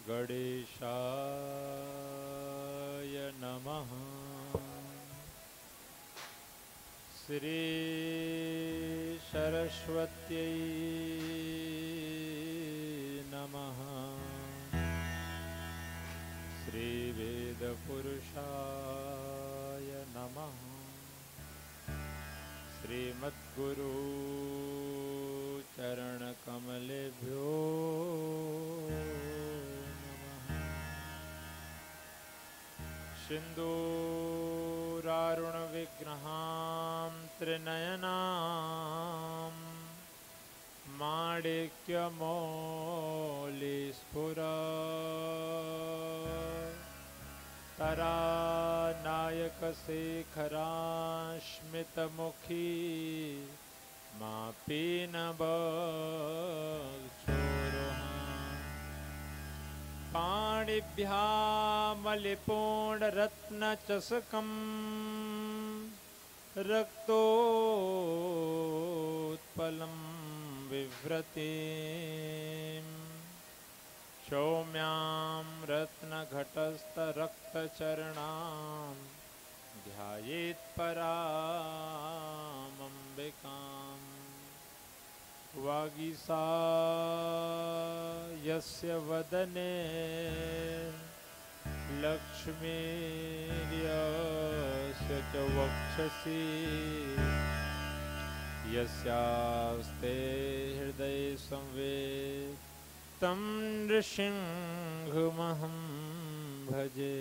गणेशाय नमः। श्री सरस्वत्यै नमः। श्री वेदपुरुषाय नमः। श्रीमद्गुरु चरणकमलेभ्यो सिन्दूरारुणविग्रहां त्रिनयनां माणिक्यमौलिस्फुरतरानायकशेखरास्मितमुखी मापीनवक्षोरुहां पाणिभ्यामलिपूर्णरत्नचषकं रक्तोत्पलं बिभ्रतीं सौम्यां रत्नघटस्थरक्तचरणां ध्यायेत्परामम्बिकाम्। वागीसा यस्य वदने लक्ष्मीर्यस्य च वक्षसि यस्यास्ते हृदये संवेद तं नृसिंहमहं भजे।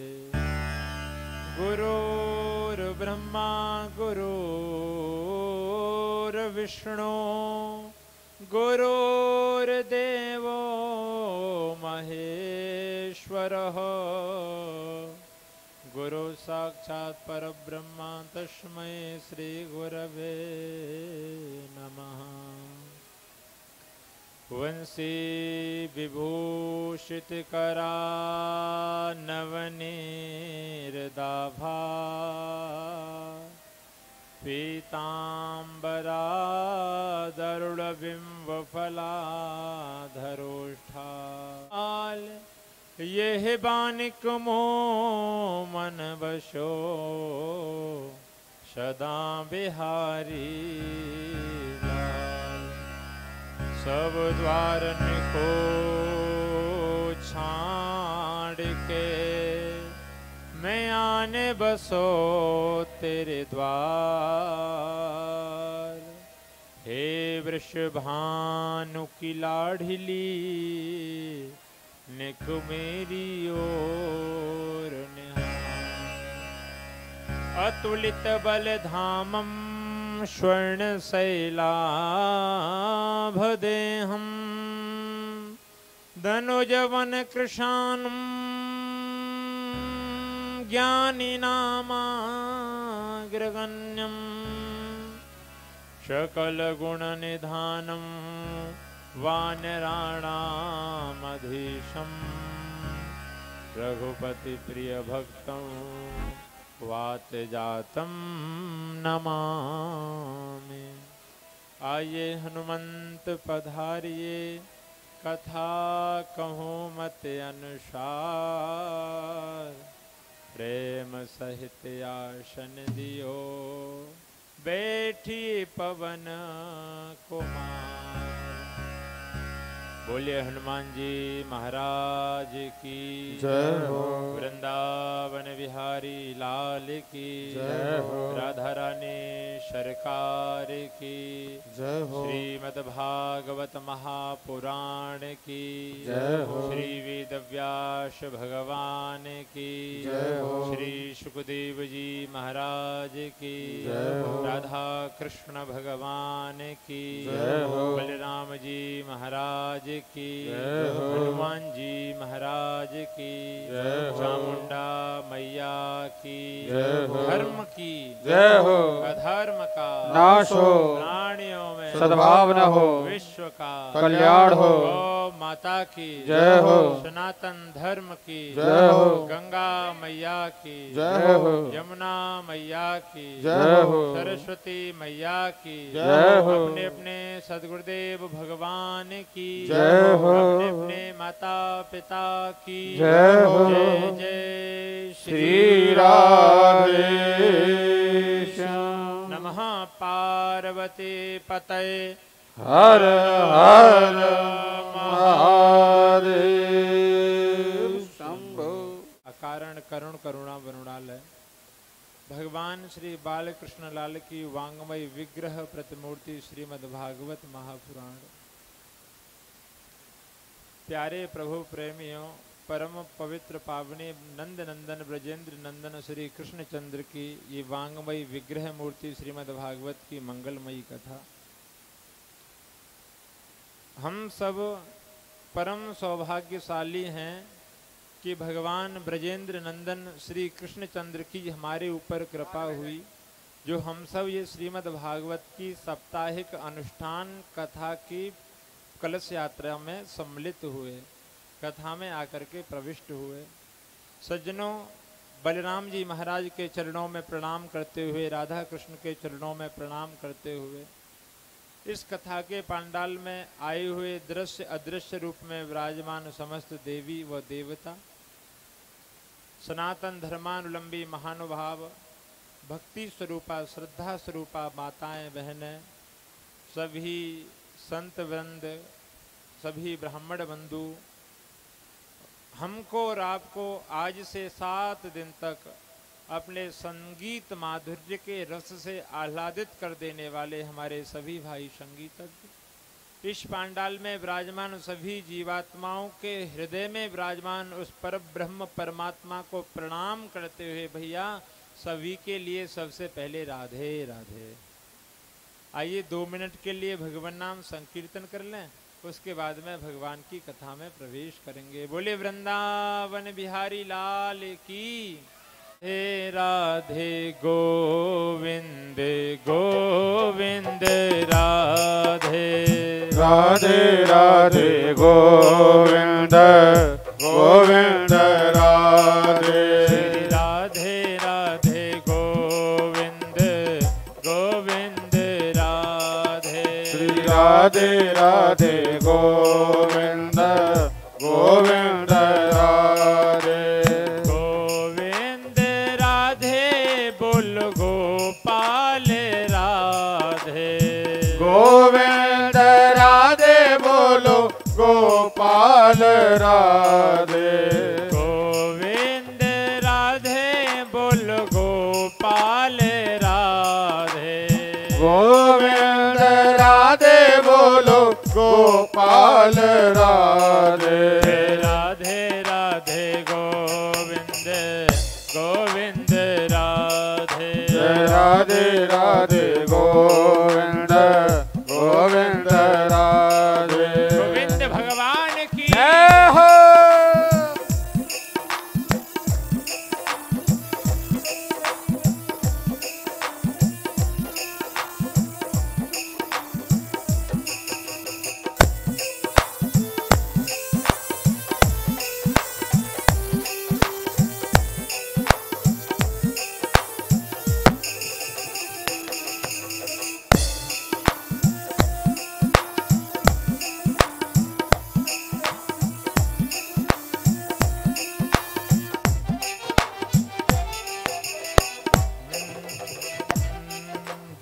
गुरुर्ब्रह्मा गुरुर्विष्णु गुरुर्देवो महेश्वरः गुरु साक्षात् परब्रह्म तस्मै श्री गुरवे नमः। वंशी विभूषितकरा नवनीरदाभा पीताम्बरादरुणबिम्बफलाधरोष्ठाल यह बानिक मो मन बशो सदा बिहारी लाल। सब द्वारन को छाड़ के मैं आने बसो तेरे द्वार। हे वृषभानु की लाडली निक मेरी ओर निहार। अतुलित बल धामम स्वर्ण शैलाभदेहम धनुजवन कृशानम ज्ञानिनामाग्रगण्यं सकलगुणनिधानं वानराणामधीशं रघुपतिप्रियभक्तं वातजातं नमामि। आइए हनुमंत पधारिए कथा कहूँ मत अनुसार। प्रेम सहित आसन दियो बैठी पवन कुमार। बोलिए हनुमान जी महाराज की जय हो। वृंदावन बिहारी लाल की जय हो। राधा रानी सरकार की जय हो। श्रीमद् भागवत महापुराण की जय हो। श्री वेदव्यास भगवान की जय हो। श्री सुखदेव जी महाराज की जय हो। राधा कृष्ण भगवान की जय हो। बलराम जी महाराज की जय हो। हनुमान जी महाराज की जय हो। चामुंडा मैया की जय हो। धर्म की जय हो। अधर्म का नाश हो। प्राणियों में सद्भाव न हो। विश्व का कल्याण हो। गौ माता की जय हो। सनातन धर्म की जय हो। गंगा मैया की जय हो। यमुना मैया की जय हो। सरस्वती मैया की जय हो। अपने अपने सदगुरुदेव भगवान की जय हो। अपने अपने माता पिता की जय हो। जय जय श्री राधे श्याम। नमः पार्वती पतये हर हर महादेव शंभो। अकारण करुण करुणा वरुणालय भगवान श्री बालकृष्ण लाल की वांगमय विग्रह प्रतिमूर्ति श्रीमद् भागवत महापुराण। प्यारे प्रभु प्रेमियों, परम पवित्र पावनी नंद नंदन ब्रजेंद्र नंदन श्री कृष्णचंद्र की ये वांगमयी विग्रह मूर्ति श्रीमद् भागवत की मंगलमयी कथा हम सब परम सौभाग्यशाली हैं कि भगवान ब्रजेंद्र नंदन श्री कृष्णचंद्र की हमारे ऊपर कृपा हुई, जो हम सब ये श्रीमद् भागवत की साप्ताहिक अनुष्ठान कथा की कलश यात्रा में सम्मिलित हुए, कथा में आकर के प्रविष्ट हुए। सज्जनों, बलराम जी महाराज के चरणों में प्रणाम करते हुए, राधा कृष्ण के चरणों में प्रणाम करते हुए इस कथा के पांडाल में आए हुए दृश्य अदृश्य रूप में विराजमान समस्त देवी व देवता, सनातन धर्मानुलंबी महानुभाव, भक्ति स्वरूपा श्रद्धा स्वरूपा माताएं बहनें, सभी संत वृंद, सभी ब्राह्मण बंधु, हमको और आपको आज से 7 दिन तक अपने संगीत माधुर्य के रस से आह्लादित कर देने वाले हमारे सभी भाई संगीतज्ञ, इस पांडाल में विराजमान सभी जीवात्माओं के हृदय में विराजमान उस पर ब्रह्म परमात्मा को प्रणाम करते हुए भैया सभी के लिए सबसे पहले राधे राधे। आइए 2 मिनट के लिए भगवान नाम संकीर्तन कर लें, उसके बाद में भगवान की कथा में प्रवेश करेंगे। बोले वृंदावन बिहारी लाल की। हे राधे गोविंद गोविंद राधे राधे राधे गोविंद गोविंद राधे राधे राधे गोविंद गोविंद राधे श्री राधे राधे गोविंद गोविंद राधे गोविंद राधे बोल गोपाल राधे गोविंद राधे बोलो गोपाल राधे गोविंद राधे बोल गोपाल राधे गोविंद राधे बोलो गोपाल राधे राधे राधे गोविंद गोविंद राधे राधे राधे गोविंद गोविंद राधे गोविंद भगवान की जय हो।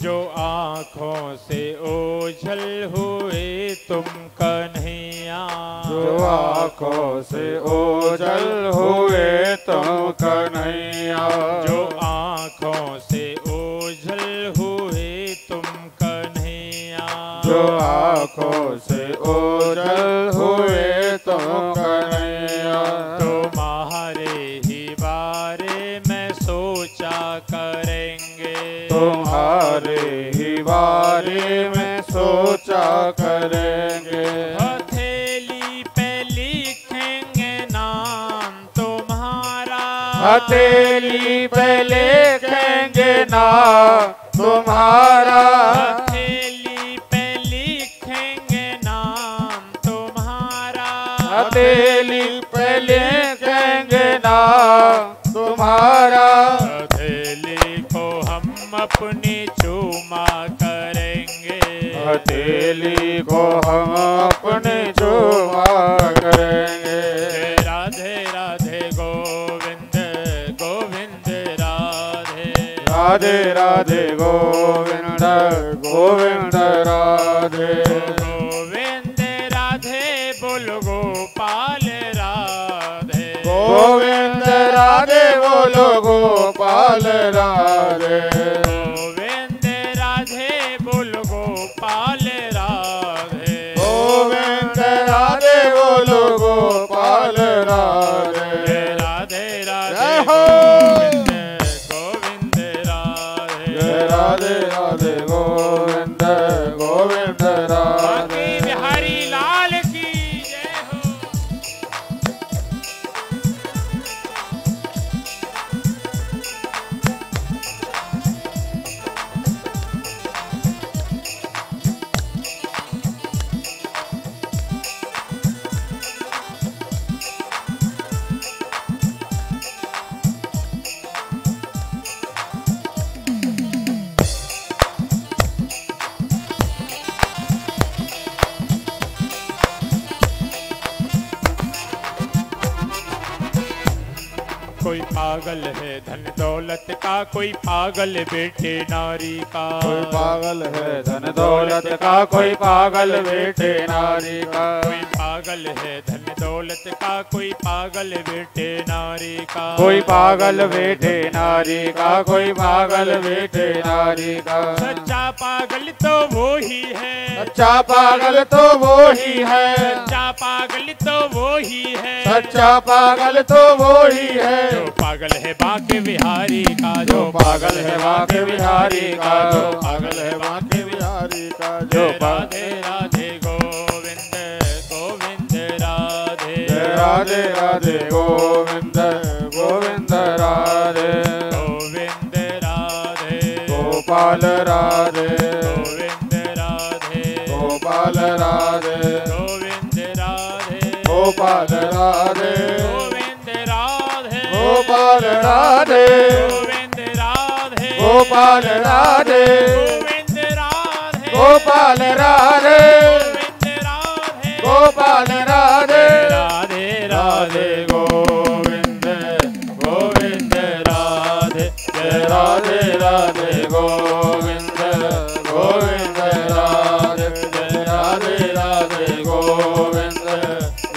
जो आँखों से ओझल हुए तुम कन्हैया, जो आँखों से ओझल हुए तुम कन्हैया, जो आँखों से ओझल हुए तुम कन्हैया, जो आँखों से ओझल हुए तुम कन्हैया, तुम्हारे ही बारे में सोचा करेंगे, तुम्हारे ही बारे में सोचा करेंगे, हथेली पे लिखेंगे नाम तुम्हारा, हथेली पे लिखेंगे नाम तुम्हारा, हथेली पे लिखेंगे नाम तुम्हारा, हथेली पे लिखेंगे नाम तुम्हारा। हथेली को हम अपनी चूमा करेंगे, हथेली को हम अपने चूमा करेंगे। राधे राधे गोविंद गोविंद राधे, राधे राधे गोविंद गोविंद राधे। गोविंद राधे बोल गोपाल राधे, गोविंद राधे बोलो गोपाल राधे। गोविंद राधे बोल गोपाल राधे, गोविंद राधे बोलो गोपाल राधे। राधे राधे जय हो। गोविंद राधे, राधे राधे गोविंद गोविंद राधे। बांके बिहारी लाल की जय हो। कोई पागल है धन दौलत का, कोई पागल बेटे नारी का, कोई पागल है धन दौलत का, कोई पागल बेटे नारी का। कोई पागल है धन दौलत का, कोई पागल बेटे नारी का, कोई पागल बेटे नारी का, कोई पागल बेटे नारी का। सच्चा पागल तो वो ही है, सच्चा पागल तो वो ही है, सच्चा पागल तो वो ही है, सच्चा पागल तो वो ही है। जो पागल है बांके बिहारी का, जो पागल है बांके बिहारी का, जो पागल है बांके बिहारी का। जो राधे राधे गोविंद गोविंद राधे, राधे राधे गोविंद गोविंद राधे। गोविंद राधे गोपाल राधे, गोविंद राधे गोपाल राधे, गोविंद राधे गोपाल राधे, गोविंद राधे गोपाल राधे, गोविंद राधे गोपाल राधे, गोविंद राधे गोपाल राधे, गोपाल राधे। राधे राधे गोविंद गोविंद राधे, जय राधे राधे गोविंद गोविंद राधे, जय राधे राधे गोविंद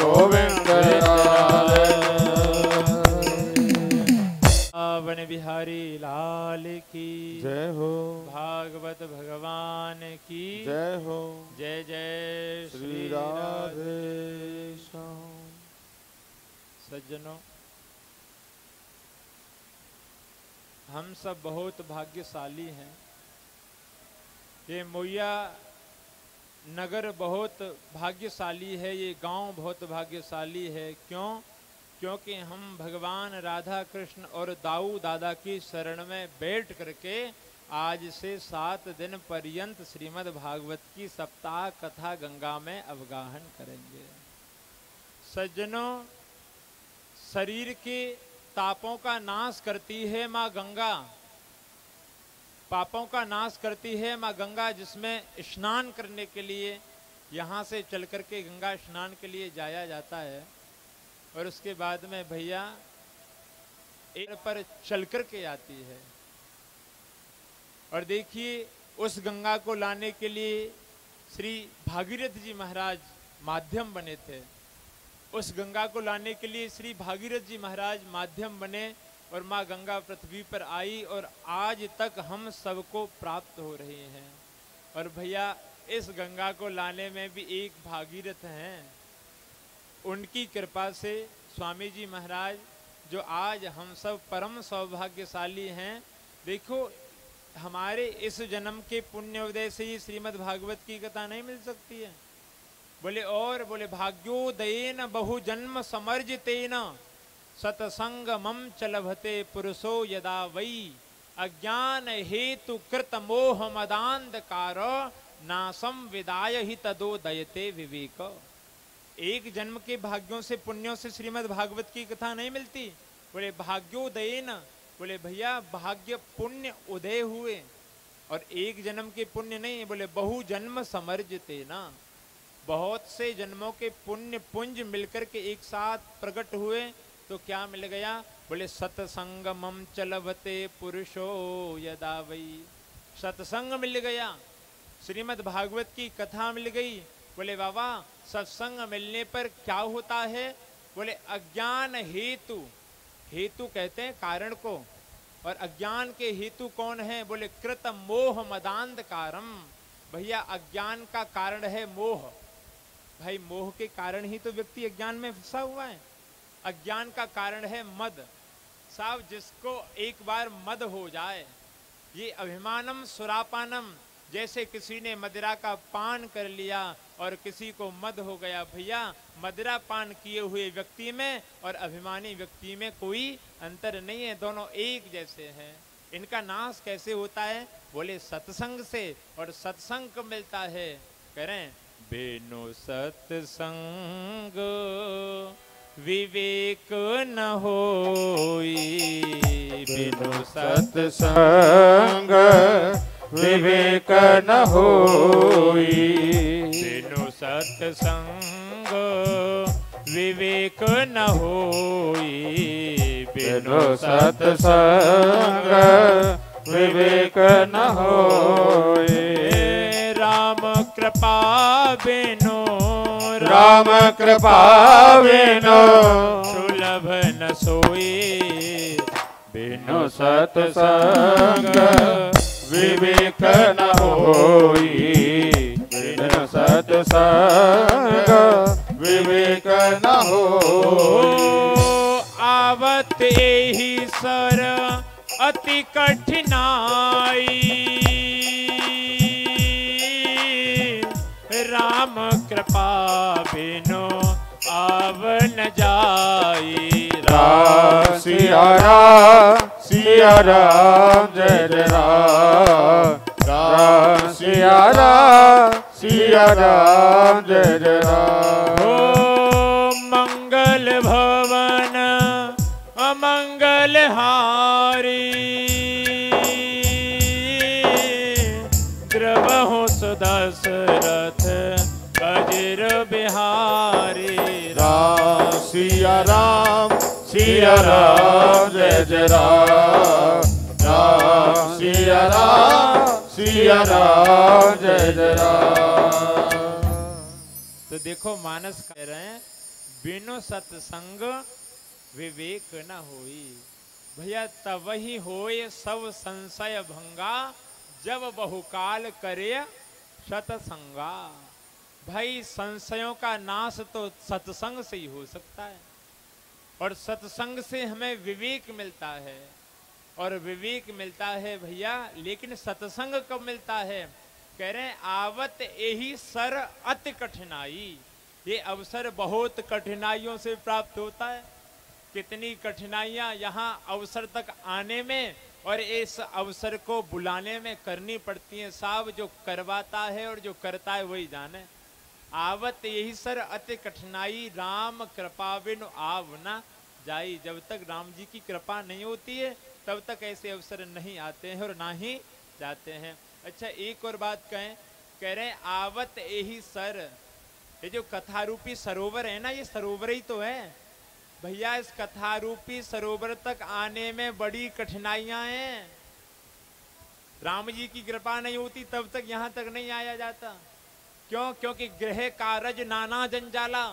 गोविंद राधे। पावन बिहारी लाल की जय हो, भागवत भगवान की जय हो। जय जय श्री राधे श्याम। सज्जनों, हम सब बहुत भाग्यशाली हैं। ये मोया नगर बहुत भाग्यशाली है, ये गांव बहुत भाग्यशाली है। क्यों? क्योंकि हम भगवान राधा कृष्ण और दाऊ दादा की शरण में बैठ करके आज से 7 दिन पर्यंत श्रीमद् भागवत की सप्ताह कथा गंगा में अवगाहन करेंगे। सज्जनों, शरीर के तापों का नाश करती है माँ गंगा, पापों का नाश करती है माँ गंगा, जिसमें स्नान करने के लिए यहाँ से चल करके गंगा स्नान के लिए जाया जाता है। और उसके बाद में भैया एक पर चल करके आती है। और देखिए, उस गंगा को लाने के लिए श्री भागीरथ जी महाराज माध्यम बने थे। उस गंगा को लाने के लिए श्री भागीरथ जी महाराज माध्यम बने और माँ गंगा पृथ्वी पर आई और आज तक हम सबको प्राप्त हो रही हैं। और भैया, इस गंगा को लाने में भी एक भागीरथ हैं। उनकी कृपा से स्वामी जी महाराज, जो आज हम सब परम सौभाग्यशाली हैं। देखो, हमारे इस जन्म के पुण्य उदय से ही श्रीमद् भागवत की कथा नहीं मिल सकती है। बोले भाग्योदयेन बहु जन्म समर्जितेन सतसंग मम चलभते पुरुषो यदा वै अज्ञान हेतु कृत मोह मदांधकार नासम विदाय ही तदोदयते विवेक। एक जन्म के भाग्यों से पुण्यों से श्रीमद् भागवत की कथा नहीं मिलती। बोले भाग्योदय न, बोले भैया भाग्य पुण्य उदय हुए, और एक जन्म के पुण्य नहीं, बोले बहु जन्म समर्जते ना, बहुत से जन्मों के पुण्य पुंज मिलकर के एक साथ प्रकट हुए तो क्या मिल गया? बोले सत्संगमम चलवते पुरुषो यदा वही, सत्संग मिल गया, श्रीमद् भागवत की कथा मिल गई। बोले बाबा सत्संग मिलने पर क्या होता है? बोले अज्ञान हेतु, हेतु कहते हैं कारण को, और अज्ञान के हेतु कौन है? बोले कृत मोह मदांधकारम, भैया अज्ञान का कारण है मोह। भाई मोह के कारण ही तो व्यक्ति अज्ञान में फंसा हुआ है। अज्ञान का कारण है मद। साहब जिसको एक बार मद हो जाए, ये अभिमानम सुरापानम, जैसे किसी ने मदिरा का पान कर लिया और किसी को मद हो गया, भैया मदिरा पान किए हुए व्यक्ति में और अभिमानी व्यक्ति में कोई अंतर नहीं है, दोनों एक जैसे हैं। इनका नाश कैसे होता है? बोले सत्संग से, और सत्संग कब मिलता है? करें बिनु सत्संग विवेक न होई, बिनु सत्संग विवेक न होई, बिनु सत्संग विवेक न होई, बिनु सत्संग विवेक न होई। राम कृपा बिनु, राम कृपा बिनु सुलभ न सोई, बिनु सत्संग विवेक न होई, बिनु सत्संग विवेक न होई। आवत एहि सर अति कठिनाई, राम कृपा बिनु आव न जाई। राम सिया राम, सिया राम जय जय राम, राम सिया राम, सिया राम जय जय राम। ओ मंगल भवन अमंगल हारी, द्रवहु सुदशरथ अजिर बिहारी। राम सिया राम, सिया राम जय जय राम, राम सिया राम, सिया राम जय जय राम। तो देखो मानस कह रहे हैं बिनु सत्संग विवेक न होई, भैया तब ही होए सब संशय भंगा, जब बहुकाल करे सत्संगा। भाई संशयों का नाश तो सत्संग से ही हो सकता है, और सत्संग से हमें विवेक मिलता है, और विवेक मिलता है भैया, लेकिन सत्संग कब मिलता है? कह रहे हैं आवत यही सर अति कठिनाई, ये अवसर बहुत कठिनाइयों से प्राप्त होता है। कितनी कठिनाइयां यहाँ अवसर तक आने में और इस अवसर को बुलाने में करनी पड़ती हैं। साहब जो करवाता है और जो करता है वही जाने। आवत यही सर अति कठिनाई, राम कृपा बिनु आव न जाई। जब तक राम जी की कृपा नहीं होती है तब तक ऐसे अवसर नहीं आते हैं और ना ही जाते हैं। अच्छा एक और बात कहें, कह रहे हैं आवत यही सर, ये जो कथा रूपी सरोवर है ना, ये सरोवर ही तो है भैया। इस कथा रूपी सरोवर तक आने में बड़ी कठिनाइयां हैं। राम जी की कृपा नहीं होती तब तक यहां तक नहीं आया जाता। क्यों? क्योंकि गृह कारज नाना जंजाला,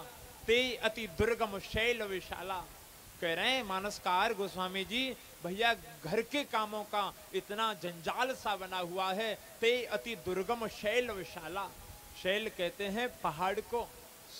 ते अति दुर्गम शैल विशाला। कह रहे हैं मानसकार गोस्वामी जी, भैया घर के कामों का इतना जंजाल सा बना हुआ है। ते अति दुर्गम शैल विशाला, शैल कहते हैं पहाड़ को,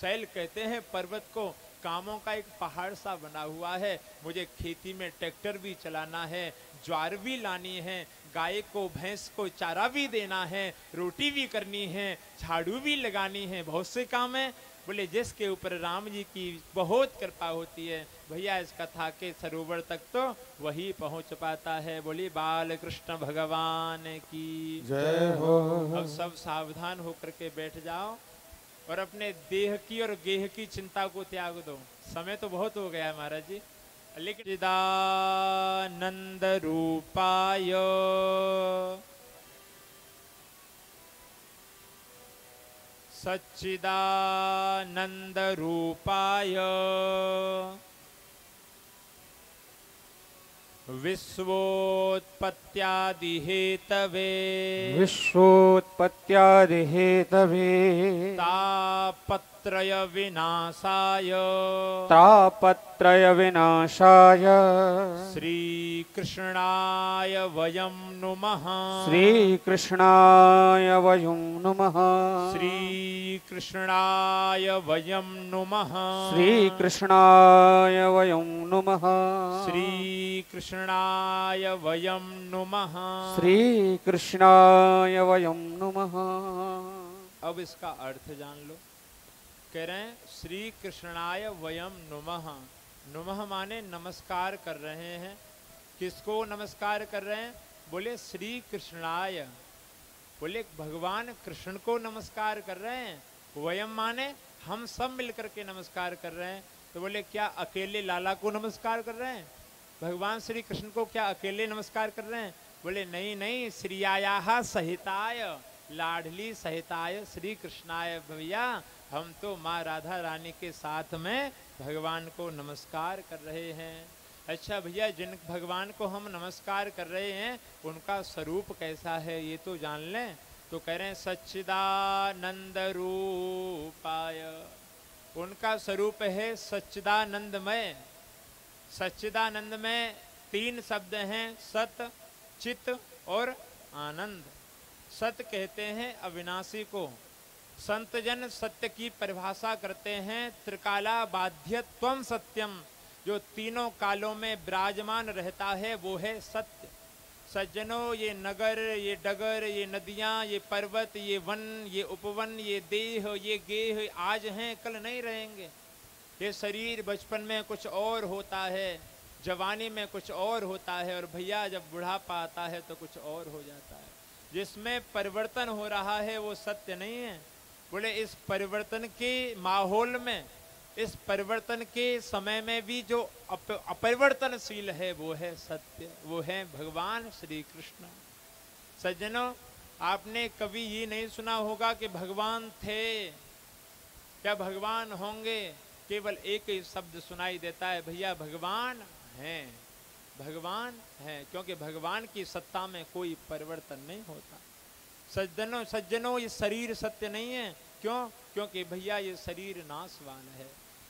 शैल कहते हैं पर्वत को। कामों का एक पहाड़ सा बना हुआ है। मुझे खेती में ट्रैक्टर भी चलाना है, ज्वार भी लानी है, गाय को भैंस को चारा भी देना है, रोटी भी करनी है, झाड़ू भी लगानी है, बहुत से काम है। बोले जिसके ऊपर राम जी की बहुत कृपा होती है भैया, इस कथा के सरोवर तक तो वही पहुंच पाता है। बोली बाल कृष्ण भगवान की जय हो। अब सब सावधान होकर के बैठ जाओ। और अपने देह की और गेह की चिंता को त्याग दो। समय तो बहुत हो गया है महाराज जी, लेकिन चिदानंद रूपाय सच्चिदानंद रूपाय विश्वोत्पत्त्यादि हेतवे विश्वोत्पत्त्यादिहेतवे तापत्रय विनाशाय तापत्रय विनाशाय श्री कृष्णाय वयं नुमः श्रीकृष्णाय वयं नुमः श्री कृष्णाय वयं नुमः श्रीकृष्णाय वयं नुमः श्री कृष्णाय वयं नुमः श्रीकृष्णाय वयं नुमः। अब इसका अर्थ जान लो। कह रहे हैं श्री कृष्णाय वयम नुमः। नुमः माने नमस्कार कर रहे हैं। किसको नमस्कार कर रहे हैं? बोले श्री कृष्णाय, बोले भगवान कृष्ण को नमस्कार कर रहे हैं। वयम माने हम सब मिलकर के नमस्कार कर रहे हैं। तो बोले क्या अकेले लाला को नमस्कार कर रहे हैं? भगवान श्री कृष्ण को क्या अकेले नमस्कार कर रहे हैं? बोले नहीं नहीं, श्रियाया सहिताय, लाडली सहिताय श्री कृष्णाय। भैया हम तो माँ राधा रानी के साथ में भगवान को नमस्कार कर रहे हैं। अच्छा भैया, जिन भगवान को हम नमस्कार कर रहे हैं उनका स्वरूप कैसा है ये तो जान लें। तो कह रहे हैं सच्चिदानंद रूपाय, उनका स्वरूप है सच्चिदानंदमय। सच्चिदानंद में तीन शब्द हैं, सत, चित और आनंद। सत कहते हैं अविनाशी को। संत जन सत्य की परिभाषा करते हैं त्रिकाला बाध्यत्वम सत्यम, जो तीनों कालों में विराजमान रहता है वो है सत्य। सज्जनों, ये नगर, ये डगर, ये नदियाँ, ये पर्वत, ये वन, ये उपवन, ये देह, ये गेह आज हैं कल नहीं रहेंगे। ये शरीर बचपन में कुछ और होता है, जवानी में कुछ और होता है, और भैया जब बुढ़ापा आता है तो कुछ और हो जाता है। जिसमें परिवर्तन हो रहा है वो सत्य नहीं है। बोले इस परिवर्तन के माहौल में, इस परिवर्तन के समय में भी जो अपरिवर्तनशील है वो है सत्य, वो है भगवान श्री कृष्ण। सज्जनों, आपने कभी ये नहीं सुना होगा कि भगवान थे, क्या भगवान होंगे? केवल एक ही शब्द सुनाई देता है, भैया भगवान हैं, भगवान हैं, क्योंकि भगवान की सत्ता में कोई परिवर्तन नहीं होता। सज्जनों, ये शरीर सत्य नहीं है। क्यों? क्योंकि भैया ये शरीर नाशवान है।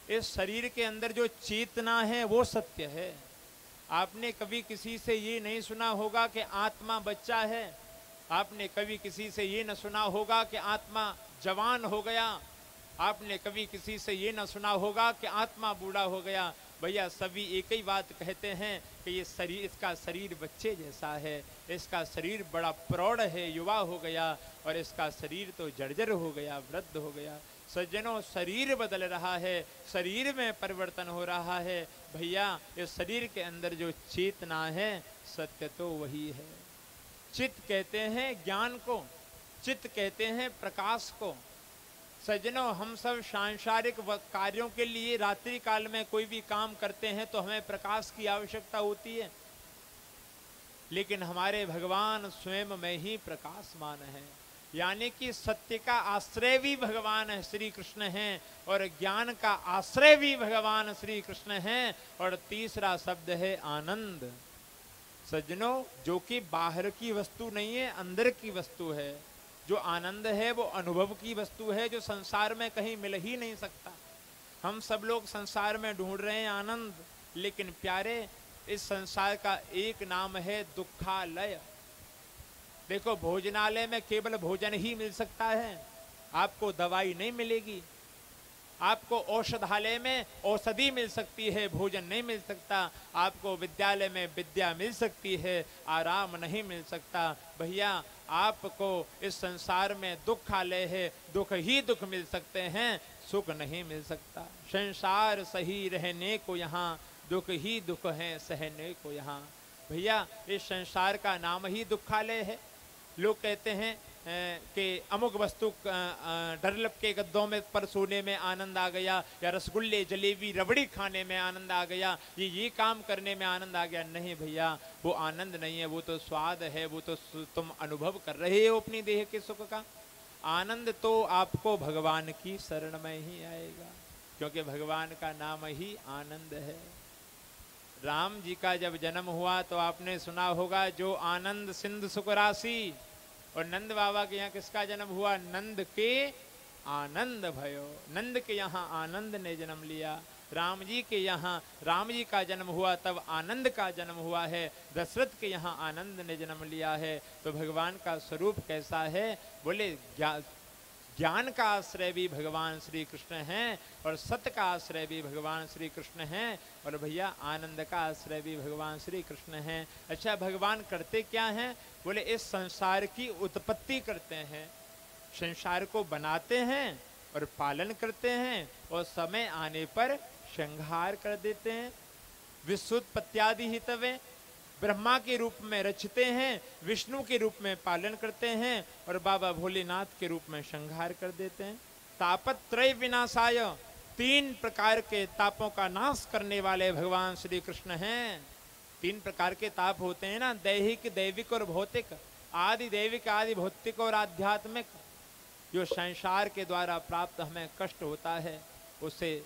इस शरीर के अंदर जो चेतना है वो सत्य है। आपने कभी किसी से ये नहीं सुना होगा कि आत्मा बच्चा है। आपने कभी किसी से ये न सुना होगा कि आत्मा जवान हो गया। आपने कभी किसी से ये न सुना होगा कि आत्मा बूढ़ा हो गया। भैया सभी एक ही बात कहते हैं कि ये शरीर, इसका शरीर बच्चे जैसा है, इसका शरीर बड़ा प्रौढ़ है, युवा हो गया, और इसका शरीर तो जर्जर हो गया, वृद्ध हो गया। सज्जनों, शरीर बदल रहा है, शरीर में परिवर्तन हो रहा है। भैया इस शरीर के अंदर जो चेतना है सत्य तो वही है। चित्त कहते हैं ज्ञान को, चित्त कहते हैं प्रकाश को। सज्जनों, हम सब सांसारिक कार्यों के लिए रात्रि काल में कोई भी काम करते हैं तो हमें प्रकाश की आवश्यकता होती है, लेकिन हमारे भगवान स्वयं में ही प्रकाशमान है। यानी कि सत्य का आश्रय भी भगवान श्री कृष्ण हैं, और ज्ञान का आश्रय भी भगवान श्री कृष्ण हैं, और तीसरा शब्द है आनंद। सज्जनों, जो कि बाहर की वस्तु नहीं है, अंदर की वस्तु है। जो आनंद है वो अनुभव की वस्तु है, जो संसार में कहीं मिल ही नहीं सकता। हम सब लोग संसार में ढूंढ रहे हैं आनंद, लेकिन प्यारे इस संसार का एक नाम है दुखालय। देखो, भोजनालय में केवल भोजन ही मिल सकता है, आपको दवाई नहीं मिलेगी। आपको औषधालय में औषधि मिल सकती है, भोजन नहीं मिल सकता। आपको विद्यालय में विद्या मिल सकती है, आराम नहीं मिल सकता। भैया आपको इस संसार में दुखालय है, दुख ही दुख मिल सकते हैं, सुख नहीं मिल सकता। संसार सही रहने को यहाँ, दुख ही दुख है सहने को यहाँ। भैया इस संसार का नाम ही दुखालय है। लोग कहते हैं कि अमुक वस्तु डरलप के गद्दों में पर सोने में आनंद आ गया, या रसगुल्ले जलेबी रबड़ी खाने में आनंद आ गया, ये काम करने में आनंद आ गया। नहीं भैया, वो आनंद नहीं है, वो तो स्वाद है, वो तो तुम अनुभव कर रहे हो अपनी देह के सुख का। आनंद तो आपको भगवान की शरण में ही आएगा, क्योंकि भगवान का नाम ही आनंद है। राम जी का जब जन्म हुआ तो आपने सुना होगा, जो आनंद सिंधु सुख राशि। और नंद बाबा के यहाँ किसका जन्म हुआ? नंद के आनंद भयो, नंद के यहाँ आनंद ने जन्म लिया। राम जी के यहाँ राम जी का जन्म हुआ तब आनंद का जन्म हुआ है। दशरथ के यहाँ आनंद ने जन्म लिया है। तो भगवान का स्वरूप कैसा है? बोले ज्ञान का आश्रय भी भगवान श्री कृष्ण हैं, और सत्य का आश्रय भी भगवान श्री कृष्ण हैं, और भैया आनंद का आश्रय भी भगवान श्री कृष्ण हैं। अच्छा, भगवान करते क्या हैं? बोले इस संसार की उत्पत्ति करते हैं, संसार को बनाते हैं और पालन करते हैं, और समय आने पर संहार कर देते हैं। विश्वोत्पत्त्यादि हितवे, ब्रह्मा के रूप में रचते हैं, विष्णु के रूप में पालन करते हैं, और बाबा भोलेनाथ के रूप में संहार कर देते हैं। तापत्रय विनाशाय, 3 प्रकार के तापों का नाश करने वाले भगवान श्री कृष्ण हैं। 3 प्रकार के ताप होते हैं ना, दैहिक, दैविक और भौतिक। आदि दैविक, आदि भौतिक और आध्यात्मिक। जो संसार के द्वारा प्राप्त हमें कष्ट होता है उसे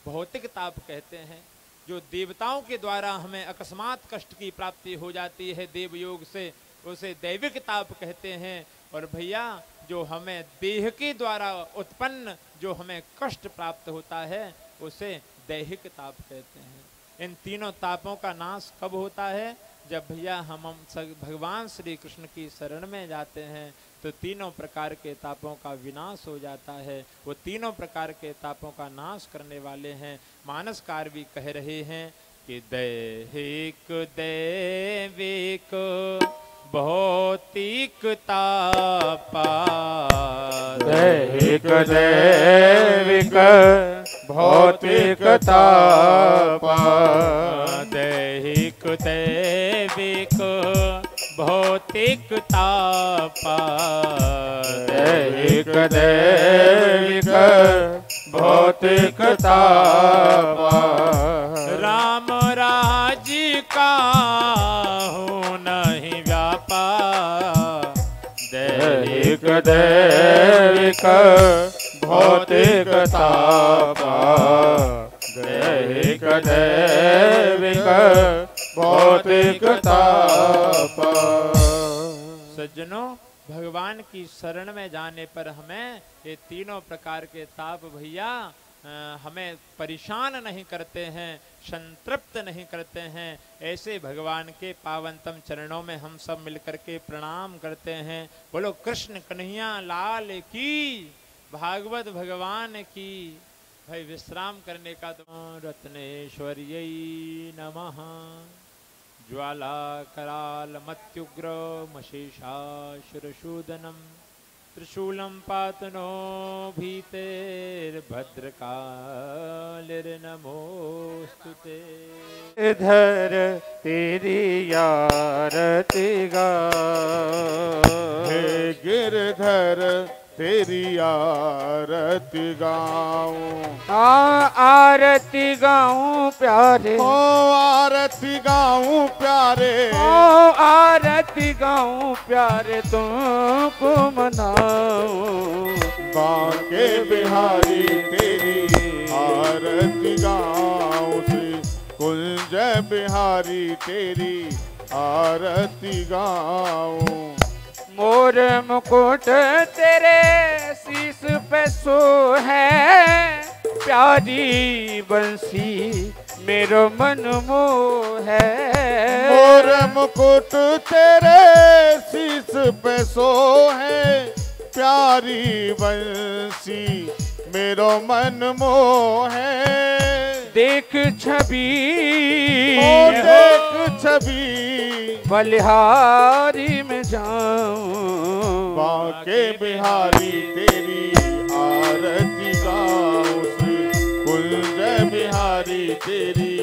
भौतिक ताप कहते हैं। जो देवताओं के द्वारा हमें अकस्मात कष्ट की प्राप्ति हो जाती है देव योग से, उसे दैविक ताप कहते हैं। और भैया, जो हमें देह के द्वारा उत्पन्न जो हमें कष्ट प्राप्त होता है उसे दैहिक ताप कहते हैं। इन तीनों तापों का नाश कब होता है? जब भैया हम भगवान श्री कृष्ण की शरण में जाते हैं तो तीनों प्रकार के तापों का विनाश हो जाता है। वो तीनों प्रकार के तापों का नाश करने वाले हैं। मानसकार भी कह रहे हैं कि दैहिक, दैविक, भौतिक तापा, दैहिक, दैविक, भौतिक तापा, दैहिक, दैविक, भौतिक तापा, दैहिक, दैविक, भौतिक तापा। राम राज्य का हो नहीं व्यापा, दैहिक, दैविक, भौतिक तापा, दैहिक, दैविक, भौतिक तापा। सज्जनों, भगवान की शरण में जाने पर हमें ये तीनों प्रकार के ताप भैया हमें परेशान नहीं करते हैं, संतृप्त नहीं करते हैं। ऐसे भगवान के पावनतम चरणों में हम सब मिलकर के प्रणाम करते हैं। बोलो कृष्ण कन्हैया लाल की, भागवत भगवान की। भाई विश्राम करने का तो रत्नेश्वर्यै नमः। ज्वाला कराल मत्युग्र मशेषाशुरशूदनम, त्रिशूलं पातनो भीतेर्भद्रकालिर्नमोऽस्तुते। इधर तेरी आरती गाऊं, हे गिरधर तेरी आरती गाऊं। आरती गाऊं प्यारे, ओ आरती गाऊं प्यारे, ओ आरती गाऊं प्यारे, तुमको मनाऊं। बांके बिहारी तेरी आरती गाऊं, श्री कुंज बिहारी तेरी आरती गाऊं। मोर मुकुट तेरे शीश पे सो है, प्यारी बंसी मेरो मन मोह है। मोर मुकुट तेरे शीश पे सो है, प्यारी बंसी मेरो मन मोह है। देख छवि, ओ देख छवि, बलिहारी में जाऊं। बांके बिहारी तेरी आरती गाऊं, श्री कुंज बिहारी तेरी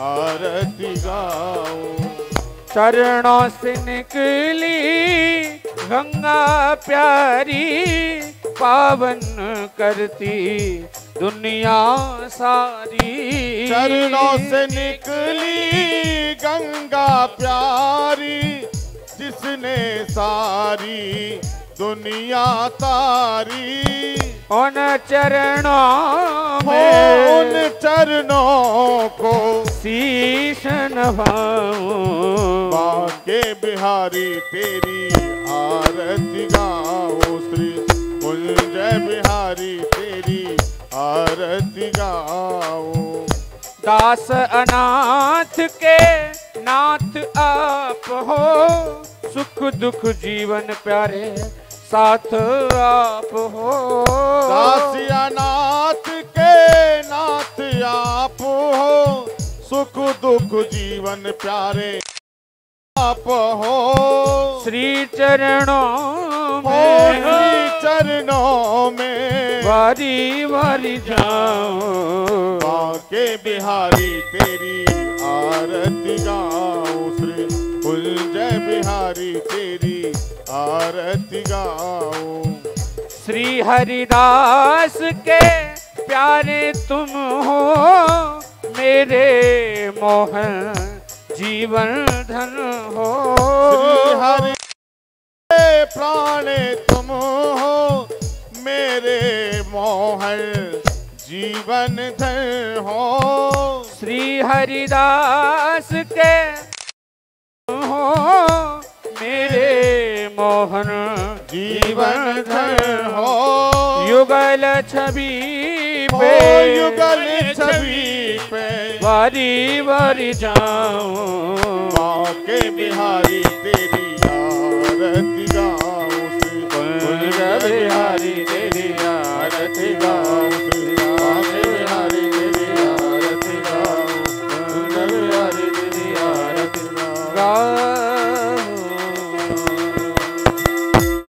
आरती गाऊं। चरणों से निकली गंगा प्यारी पावन करती दुनिया सारी। चरणों से निकली गंगा प्यारी, जिसने सारी दुनिया तारी। उन चरणों हो में उन चरणों को शीश नवाऊं, बाके बिहारी तेरी आरती गाऊं। श्री कुंज बिहारी तेरी आरती गाऊं। दास अनाथ के नाथ आप हो, सुख दुख जीवन प्यारे साथ आप हो। दासी अनाथ के नाथ आप हो, सुख दुख जीवन प्यारे आप हो। श्री चरणों हो में श्री चरणों में वारी वारी जाऊं, बाके बिहारी तेरी आरती गाऊं। श्री कुंज बिहारी तेरी आरती गाऊं। श्री हरिदास के प्यारे तुम हो, मेरे मोहन जीवन धन हो। श्री हरि के प्राणे तुम हो, मेरे मोहन जीवन धन हो। श्री हरिदास के हो, मेरे मोहन जीवन धन हो। युगल छवि हो पे युगल छवि पे वारी वारी जाऊं, बाके बिहारी तेरी आरती गाऊं। श्री कुंज बिहारी तेरी आरती गाऊं। श्री बाके बिहारी तेरी आरती गाऊं। कुंज बिहारी तेरी आरती गाऊं।